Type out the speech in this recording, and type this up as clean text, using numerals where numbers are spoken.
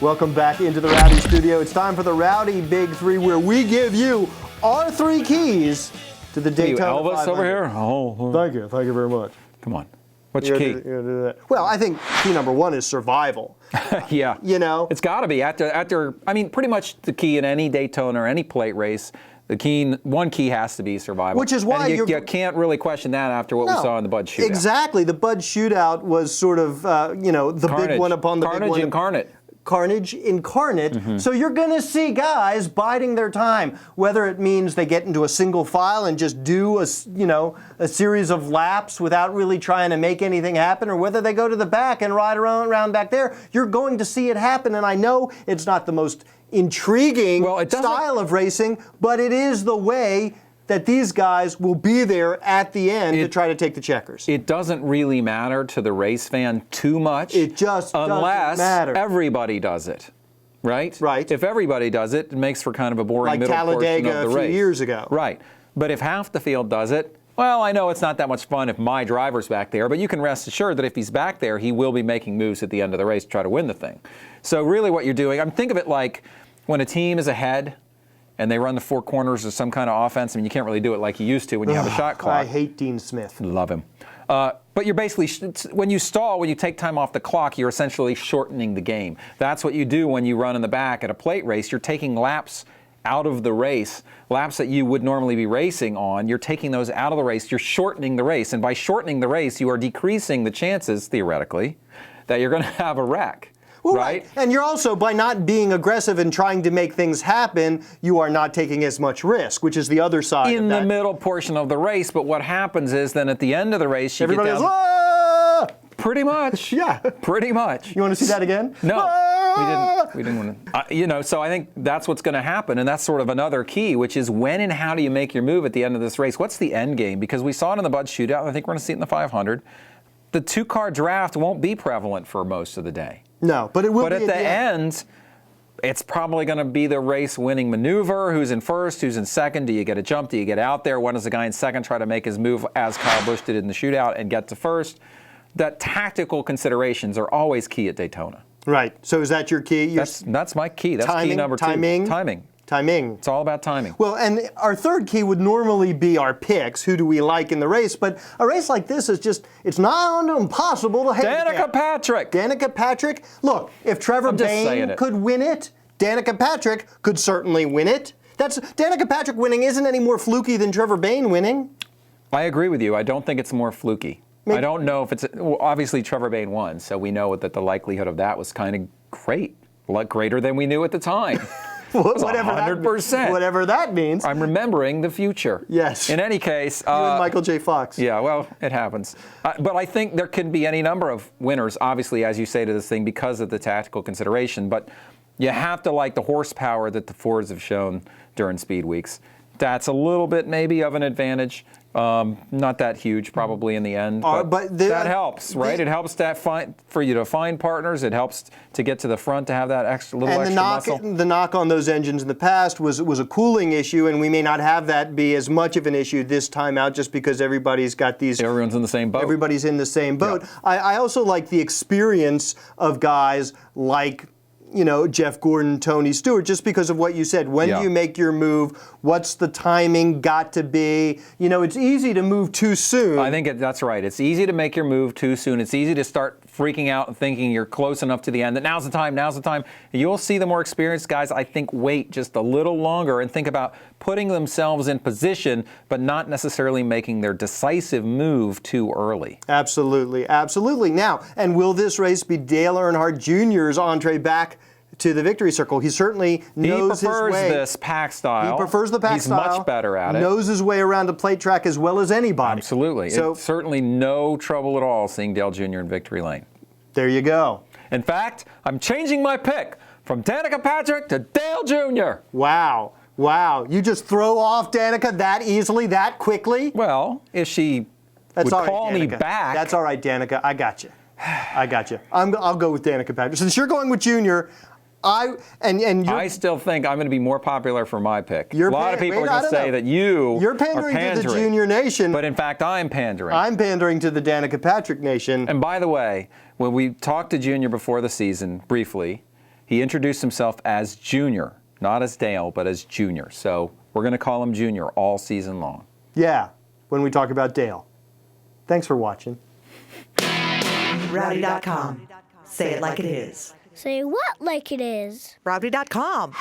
Welcome back into the Rowdy Studio. It's time for the Rowdy Big Three, where we give you our three keys to the Daytona Elvis 500. over here? Oh. Thank you very much. Come on. What's your key? Well, I think key number one is survival. Yeah. You know? It's got to be. I mean, pretty much the key in any Daytona or any plate race, one key has to be survival. Which is why you can't really question that after what we saw in the Bud Shootout. Exactly. The Bud Shootout was sort of, the Carnage. big one upon the big one. Carnage incarnate. Carnage incarnate. So you're going to see guys biding their time, whether it means they get into a single file and just do a series of laps without really trying to make anything happen, or whether they go to the back and ride around back there. You're going to see it happen, and I know it's not the most intriguing style of racing, but it is the way that these guys will be there at the end to try to take the checkers. It doesn't really matter to the race fan too much. It just doesn't matter. Unless everybody does it, right? Right. If everybody does it, it makes for kind of a boring middle portion of the race. Like Talladega a few years ago. Right. But if half the field does it, well, I know it's not that much fun if my driver's back there, but you can rest assured that if he's back there, he will be making moves at the end of the race to try to win the thing. So really what you're doing, think of it like when a team is ahead and they run the four corners of some kind of offense. I mean, you can't really do it like you used to when you have a shot clock. I hate Dean Smith. Love him. But you're basically, when you stall, when you take time off the clock, you're essentially shortening the game. That's what you do when you run in the back at a plate race. You're taking laps out of the race, laps that you would normally be racing on. You're taking those out of the race. You're shortening the race. And by shortening the race, you are decreasing the chances, theoretically, that you're going to have a wreck. Well, right? And you're also, by not being aggressive and trying to make things happen, you are not taking as much risk, which is the other side in of that. the middle portion of the race. But what happens is then at the end of the race, you Everybody get down. goes, ah! Pretty much. Yeah. Pretty much. You want to see that again? No. Ah! We didn't want to. So I think that's what's going to happen, and that's sort of another key, which is when and how do you make your move at the end of this race? What's the end game? Because we saw it in the Bud Shootout, and I think we're going to see it in the 500. The two-car draft won't be prevalent for most of the day. No, but it will be at the end, it's probably going to be the race-winning maneuver. Who's in first? Who's in second? Do you get a jump? Do you get out there? When does the guy in second try to make his move as Kyle Busch did in the shootout and get to first? That tactical considerations are always key at Daytona. Right. So is that your key? That's my key. That's timing, key number two. Timing. It's all about timing. Well, and our third key would normally be our picks. Who do we like in the race? But a race like this is it's not impossible to handicap. Danica Patrick. Danica Patrick. Look, if Trevor Bayne could win it, Danica Patrick could certainly win it. Danica Patrick winning isn't any more fluky than Trevor Bayne winning. I agree with you. I don't think it's more fluky. I don't know if obviously Trevor Bayne won, so we know that the likelihood of that was kind of great, greater than we knew at the time. Whatever 100%. Whatever that means. I'm remembering the future. Yes. In any case. You and Michael J. Fox. Yeah, well, it happens. But I think there can be any number of winners, obviously, as you say, to this thing because of the tactical consideration. But you have to like the horsepower that the Fords have shown during speed weeks. That's a little bit maybe of an advantage. Not that huge, probably in the end, but that helps, right? It helps for you to find partners. It helps to get to the front to have that extra muscle. The knock on those engines in the past was a cooling issue, and we may not have that be as much of an issue this time out, just because everybody's got these. Everyone's in the same boat. Everybody's in the same boat. Yep. I also like the experience of guys like Jeff Gordon, Tony Stewart, just because of what you said. When do you make your move? What's the timing got to be? It's easy to move too soon. I think that's right. It's easy to make your move too soon. It's easy to start freaking out and thinking you're close enough to the end that now's the time. You'll see the more experienced guys, I think, wait just a little longer and think about putting themselves in position, but not necessarily making their decisive move too early. Absolutely. Now, and will this race be Dale Earnhardt Jr.'s entree back to the victory circle? He certainly knows his way. He prefers this pack style. He prefers the pack style. He's much better at it. Knows his way around a plate track as well as anybody. Absolutely. So it's certainly no trouble at all seeing Dale Jr. in victory lane. There you go. In fact, I'm changing my pick from Danica Patrick to Dale Jr. Wow. You just throw off Danica that easily, that quickly? Well, if she would call me back. That's all right, Danica. I got you. I'll go with Danica Patrick. Since you're going with Junior, I still think I'm going to be more popular for my pick. A lot of people are going to say that you're pandering to the Junior Nation. But in fact, I'm pandering. I'm pandering to the Danica Patrick Nation. And by the way, when we talked to Junior before the season, briefly, He introduced himself as Junior, not as Dale, but as Junior. So we're going to call him Junior all season long. Yeah, when we talk about Dale. Thanks for watching. Rowdy.com. Say it like it is. Say what like it is? Rowdy.com.